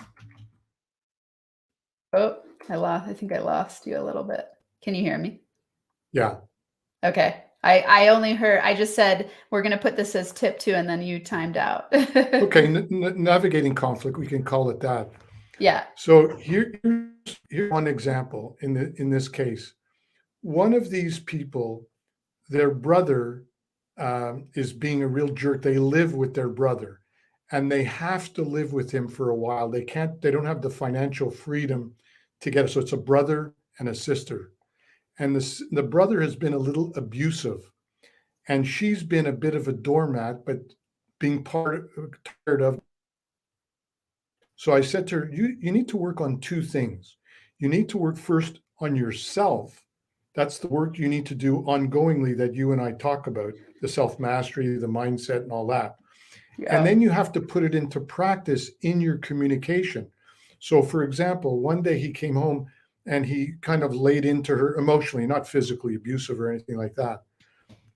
Oh, I think I lost you a little bit. Can you hear me? Yeah. Okay. I only heard, I just said, we're going to put this as tip 2, and then you timed out. Okay. Navigating conflict, we can call it that. Yeah. So here's one example in this case. One of these people, their brother is being a real jerk. They live with their brother, and they have to live with him for a while. They don't have the financial freedom to get it. So it's a brother and a sister. And the brother has been a little abusive. And she's been a bit of a doormat, but being tired of. So I said to her, you need to work on two things. You need to work first on yourself. That's the work you need to do ongoingly that you and I talk about, the self-mastery, the mindset, and all that. Yeah. And then you have to put it into practice in your communication. So, for example, one day he came home and he kind of laid into her emotionally, not physically abusive or anything like that.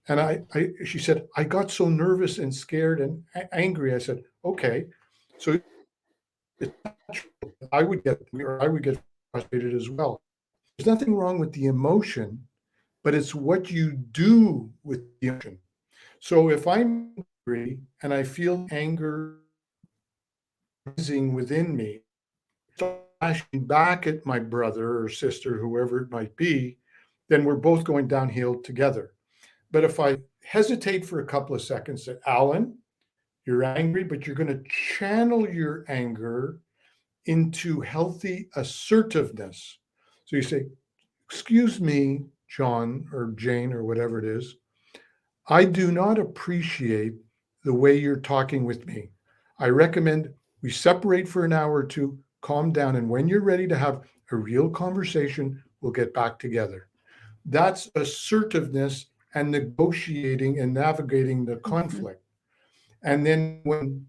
And she said, I got so nervous and scared and angry. I said, okay, so it's natural. I would get frustrated as well. There's nothing wrong with the emotion, but it's what you do with the emotion. So if I'm angry and I feel anger rising within me, flashing back at my brother or sister, whoever it might be, then we're both going downhill together. But if I hesitate for a couple of seconds, say, Allan, you're angry, but you're going to channel your anger into healthy assertiveness. So you say, excuse me, John or Jane or whatever it is, I do not appreciate the way you're talking with me. I recommend we separate for an hour or two, calm down, and when you're ready to have a real conversation, we'll get back together. That's assertiveness and negotiating and navigating the conflict. And then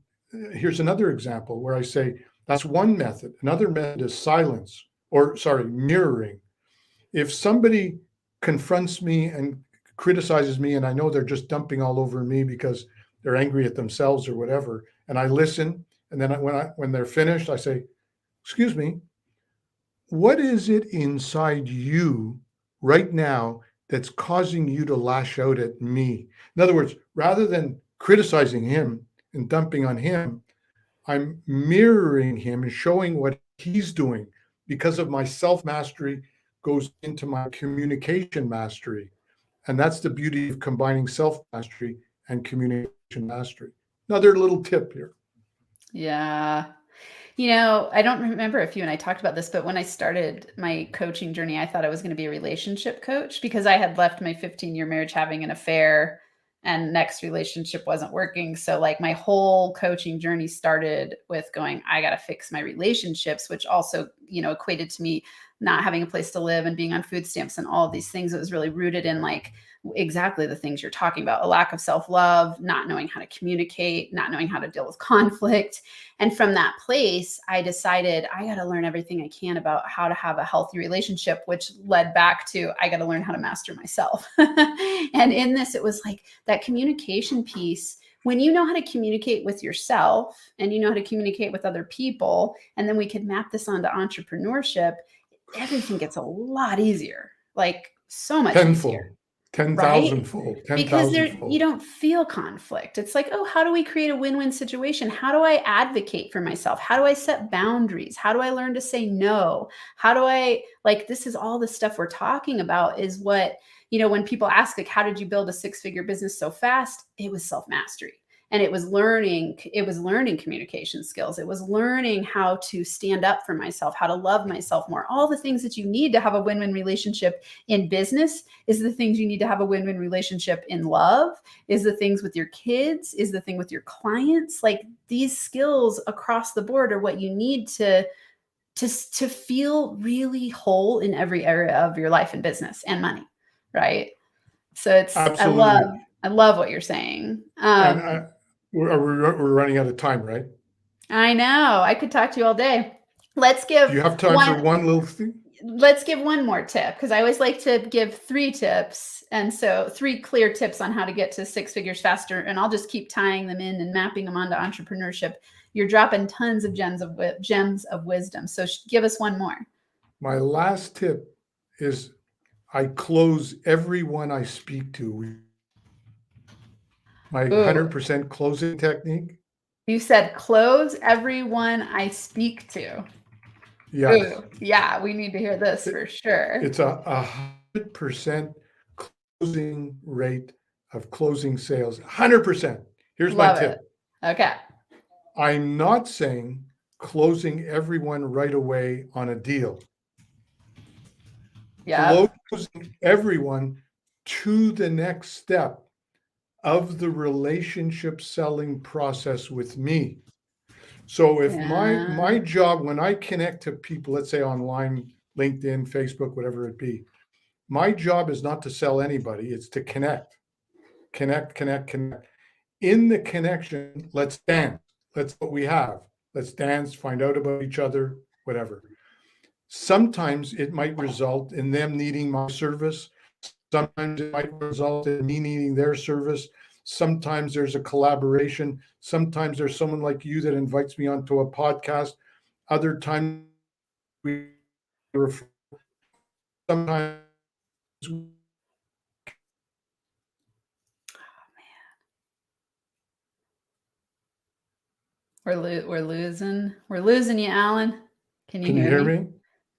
here's another example where I say, that's one method. Another method is silence, mirroring. If somebody confronts me and criticizes me, and I know they're just dumping all over me because they're angry at themselves or whatever, and I listen, and then when they're finished, I say, excuse me, what is it inside you right now that's causing you to lash out at me? In other words, rather than criticizing him and dumping on him, I'm mirroring him and showing what he's doing because of my self-mastery goes into my communication mastery. And that's the beauty of combining self-mastery and communication mastery. Another little tip here. Yeah. I don't remember if you and I talked about this, but when I started my coaching journey, I thought I was going to be a relationship coach because I had left my 15-year marriage having an affair and next relationship wasn't working. So like my whole coaching journey started with going, I got to fix my relationships, which also, equated to me not having a place to live and being on food stamps and all of these things. It was really rooted in like exactly the things you're talking about, a lack of self-love, not knowing how to communicate, not knowing how to deal with conflict. And from that place, I decided I got to learn everything I can about how to have a healthy relationship, which led back to I got to learn how to master myself. And in this, it was like that communication piece. When you know how to communicate with yourself and you know how to communicate with other people, and then we could map this onto entrepreneurship, everything gets a lot easier, like so much easier. 10,000-fold, 10,000-fold. Because you don't feel conflict. It's like, oh, how do we create a win-win situation? How do I advocate for myself? How do I set boundaries? How do I learn to say no? How do I, this is all the stuff we're talking about is what, when people ask, like, how did you build a 6-figure business so fast? It was self-mastery. And it was learning communication skills. It was learning how to stand up for myself, how to love myself more. All the things that you need to have a win-win relationship in business is the things you need to have a win-win relationship in love, is the things with your kids, is the thing with your clients. Like these skills across the board are what you need to feel really whole in every area of your life and business and money. Right. So it's, absolutely. I love what you're saying. We're running out of time, right? I know. I could talk to you all day. Let's give. Do you have time for one little thing? Let's give one more tip because I always like to give 3 tips. And so 3 clear tips on how to get to 6 figures faster. And I'll just keep tying them in and mapping them onto entrepreneurship. You're dropping tons of gems of wisdom. So give us one more. My last tip is I close everyone I speak to. My 100% closing technique. You said close everyone I speak to. Yes. Ooh, yeah, we need to hear this for sure. It's a 100% closing rate of closing sales. 100%. Here's my tip. Okay. I'm not saying closing everyone right away on a deal. Yeah. closing everyone to the next step of the relationship selling process with me. So if my Yeah. job, when I connect to people, let's say online, LinkedIn, Facebook, whatever it be, my job is not to sell anybody, it's to connect, connect, connect, connect. In the connection, let's dance. Let's what we have. Let's dance, find out about each other, whatever. Sometimes it might result in them needing my service. Sometimes it might result in me needing their service. Sometimes there's a collaboration. Sometimes there's someone like you that invites me onto a podcast. Other times we refer. Sometimes We're losing you, Allan. Can you can you hear hear me? me?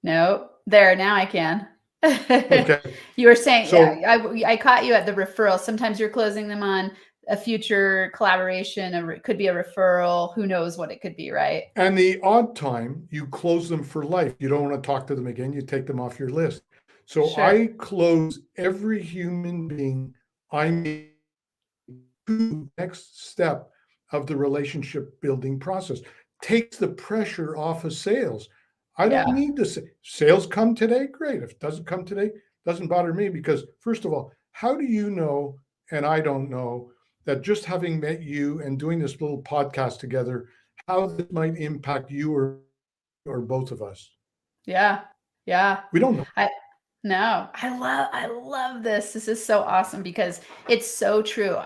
No. There, now I can. Okay. You were saying, So yeah, I caught you at the referral. Sometimes you're closing them on a future collaboration, it could be a referral. Who knows what it could be, right? and the odd time you close them for life. You don't want to talk to them again. You take them off your list. So Sure. I close every human being I meet to the next step of the relationship building process. Takes the pressure off of sales. I Yeah. don't need to say sales come today. Great. If it doesn't come today, doesn't bother me because first of all, how do you know? And I don't know that just having met you and doing this little podcast together, how this might impact you or both of us. Yeah. Yeah. We don't know. I No, I love this. This is so awesome because it's so true.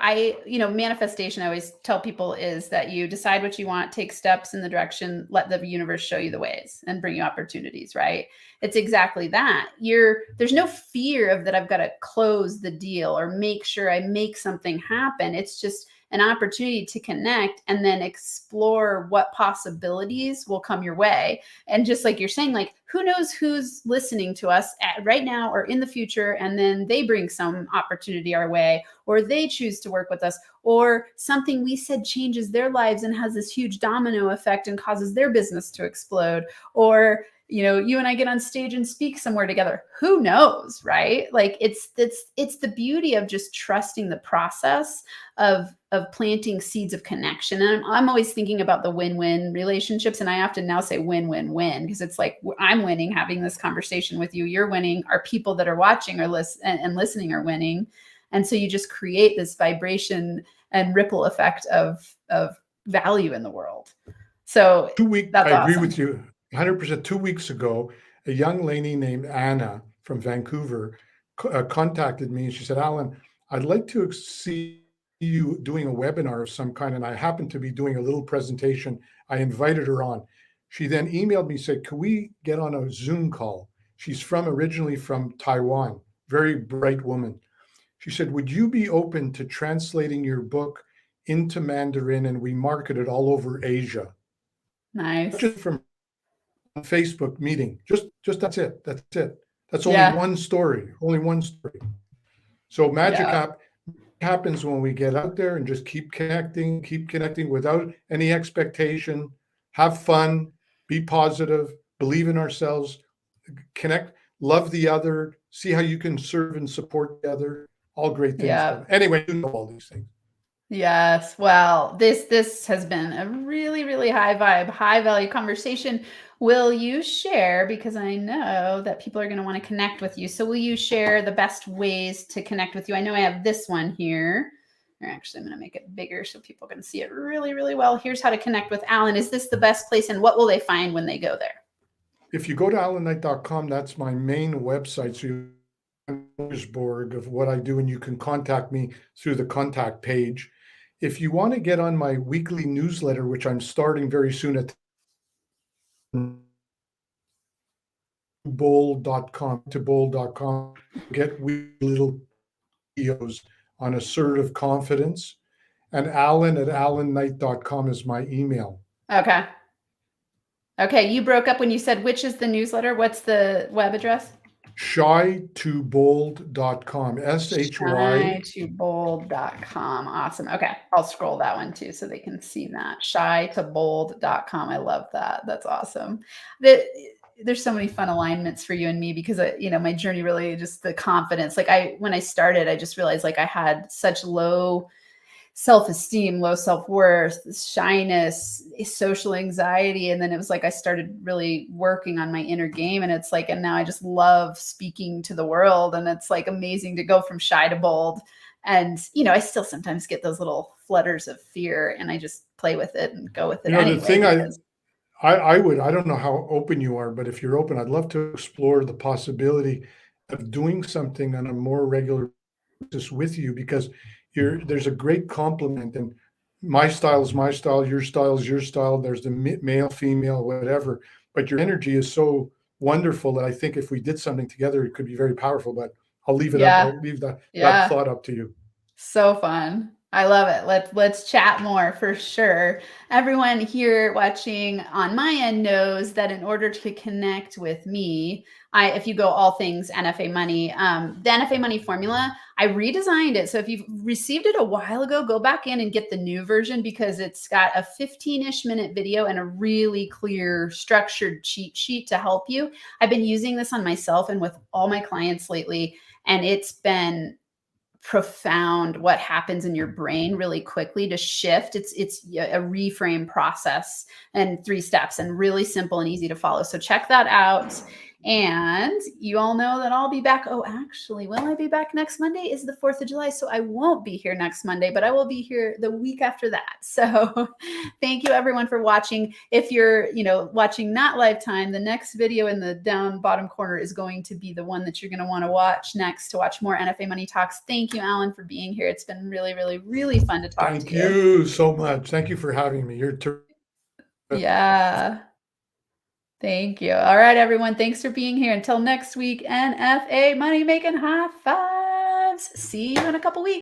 Manifestation, I always tell people is that you decide what you want, take steps in the direction, let the universe show you the ways and bring you opportunities, right? It's exactly that. There's no fear of that I've got to close the deal or make sure I make something happen. It's just an opportunity to connect and then explore what possibilities will come your way. And just like you're saying, like, who knows who's listening to us right now or in the future, and then they bring some opportunity our way, or they choose to work with us, or something we said changes their lives and has this huge domino effect and causes their business to explode, or you and I get on stage and speak somewhere together. Who knows, right? Like it's the beauty of just trusting the process of planting seeds of connection. And I'm always thinking about the win-win relationships, and I often now say win-win-win because it's like I'm winning having this conversation with you. You're winning. Our people that are watching or listening are winning, and so you just create this vibration and ripple effect of value in the world. So 2 weeks, that's I agree awesome. with you 100%. 2 weeks ago, a young lady named Anna from Vancouver contacted me and she said, Allan, I'd like to see you doing a webinar of some kind. And I happened to be doing a little presentation. I invited her on. She then emailed me, said, can we get on a Zoom call? She's originally from Taiwan, very bright woman. She said, would you be open to translating your book into Mandarin and we market it all over Asia? Nice. Just from Facebook meeting. Just that's it. That's it. That's only Yeah. one story. Only one story. So magic Yeah. happens when we get out there and just keep connecting without any expectation. Have fun, be positive, believe in ourselves, connect, love the other, see how you can serve and support the other. All great things Yeah. come. Anyway, you know all these things. Yes. Well, this has been a really, really high vibe, high value conversation. Will you share, because I know that people are going to want to connect with you. So will you share the best ways to connect with you? I know I have this one here. Or actually, I'm going to make it bigger so people can see it really, really well. Here's how to connect with Allan. Is this the best place? And what will they find when they go there? If you go to AllanKnight.com, that's my main website. So you board of what I do, and you can contact me through the contact page. If you want to get on my weekly newsletter, which I'm starting very soon at bold.com, get little videos on assertive confidence. And Allan at AllanKnight.com is my email. Okay. Okay. You broke up when you said, which is the newsletter? What's the web address? Shy2bold.com. SHY. Shy2bold.com. Awesome. Okay. I'll scroll that one too so they can see that. Shy2bold.com. I love that. That's awesome. there's so many fun alignments for you and me because my journey really just the confidence. Like when I started, I just realized like I had such low self-esteem, low self-worth, shyness, social anxiety. And then it was like I started really working on my inner game. And it's like, and now I just love speaking to the world. And it's like amazing to go from shy to bold. And, I still sometimes get those little flutters of fear and I just play with it and go with it anyway. The thing I don't know how open you are, but if you're open, I'd love to explore the possibility of doing something on a more regular basis with you, because there's a great complement, and my style is my style, your style is your style. There's the male, female, whatever, but your energy is so wonderful that I think if we did something together, it could be very powerful, but I'll leave it up. I'll leave that thought up to you. So fun. I love it. Let's chat more for sure. Everyone here watching on my end knows that in order to connect with me, if you go all things NFA Money, the NFA Money formula, I redesigned it. So if you've received it a while ago, go back in and get the new version because it's got a 15-ish minute video and a really clear structured cheat sheet to help you. I've been using this on myself and with all my clients lately, and it's been profound what happens in your brain really quickly to shift. It's a reframe process and 3 steps and really simple and easy to follow. So check that out. And you all know that I'll be back. Oh, actually, will I be back next Monday? Is the 4th of July. So I won't be here next Monday, but I will be here the week after that. So thank you everyone for watching. If you're, watching not live time, the next video in the down bottom corner is going to be the one that you're going to want to watch next to watch more NFA Money Talks. Thank you, Allan, for being here. It's been really, really, really fun to talk to you. Thank you so much. Thank you for having me. You're terrific. Yeah. Thank you. All right, everyone. Thanks for being here. Until next week, NFA Money Making High Fives. See you in a couple weeks.